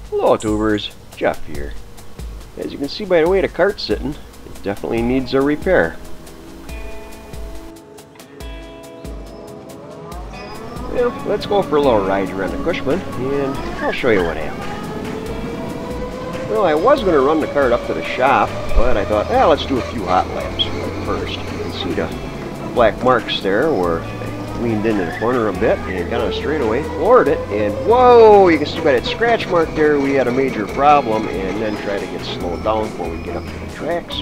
Hello tubers, Jeff here. As you can see by the way the cart's sitting, it definitely needs a repair. Well, let's go for a little ride around the Cushman and I'll show you what happened. Well, I was going to run the cart up to the shop, but I thought, let's do a few hot laps first. You can see the black marks there where I leaned into the corner a bit and got on a straightaway, floored it, and whoa, you can see by that scratch mark there we had a major problem, and then try to get slowed down before we get up to the tracks.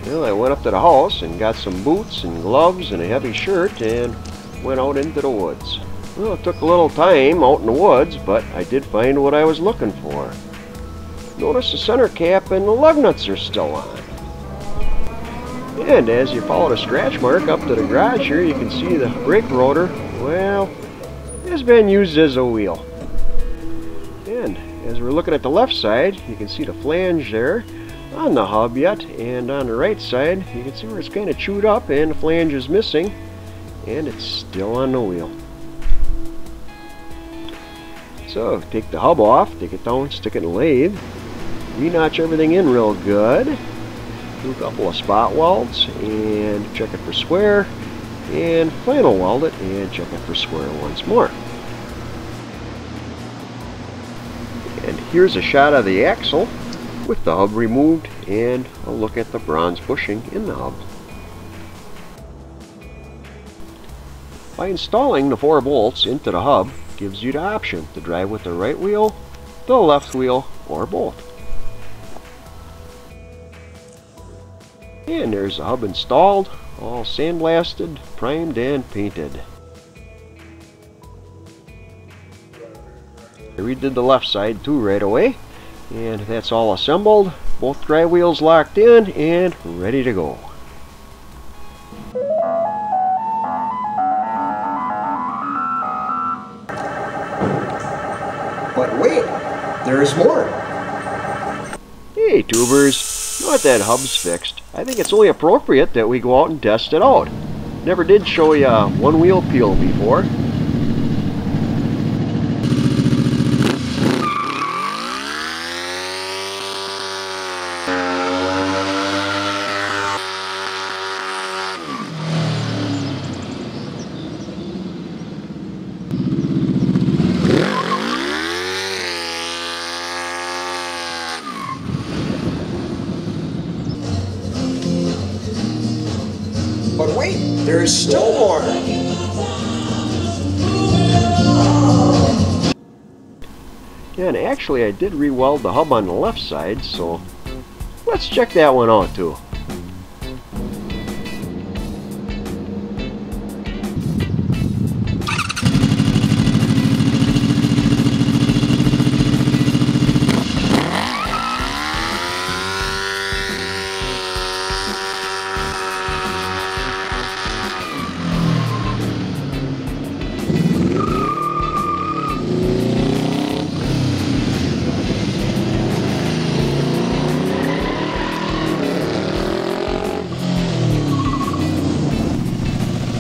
Well, I went up to the house and got some boots and gloves and a heavy shirt and went out into the woods. Well, it took a little time out in the woods, but I did find what I was looking for. Notice the center cap and the lug nuts are still on. And as you follow the scratch mark up to the garage here, you can see the brake rotor, well, has been used as a wheel. And as we're looking at the left side, you can see the flange there on the hub yet, and on the right side, you can see where it's kind of chewed up and the flange is missing, and it's still on the wheel. So, take the hub off, take it down, stick it in the lathe, re-notch everything in real good. Do a couple of spot welds and check it for square, and final weld it and check it for square once more. And here's a shot of the axle with the hub removed and a look at the bronze bushing in the hub. By installing the 4 bolts into the hub gives you the option to drive with the right wheel, the left wheel, or both. And there's the hub installed, all sandblasted, primed, and painted. I redid the left side too right away, and that's all assembled, both drive wheels locked in and ready to go. But wait, there's more. Hey tubers, now that that hub's fixed, I think it's only appropriate that we go out and test it out. Never did show you a one wheel peel before. But wait, there's still more. Yeah, and actually I did re-weld the hub on the left side, so let's check that one out too.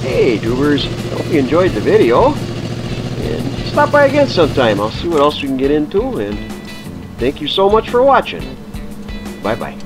Hey tubers, hope you enjoyed the video, and stop by again sometime. I'll see what else we can get into, and thank you so much for watching. Bye bye.